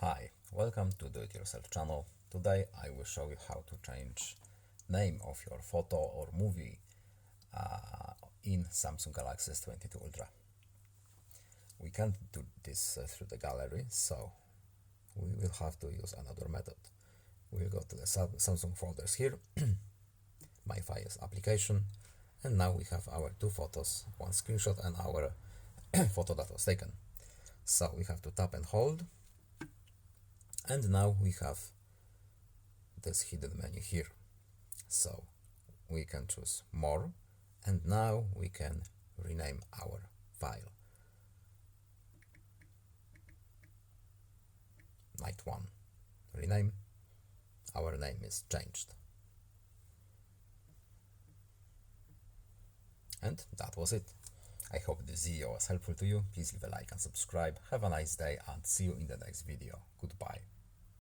Hi, welcome to Do It Yourself channel. Today I will show you how to change name of your photo or movie in Samsung Galaxy S22 Ultra. We can't do this through the gallery, so we will have to use another method. We'll go to the Samsung folders here, My Files application, and now we have our two photos, one screenshot and our photo that was taken. So we have to tap and hold, and now we have this hidden menu here. So we can choose more, and now we can rename our file. Night 1, rename, our name is changed. And that was it. I hope this video was helpful to you. Please leave a like and subscribe. Have a nice day and see you in the next video. Goodbye.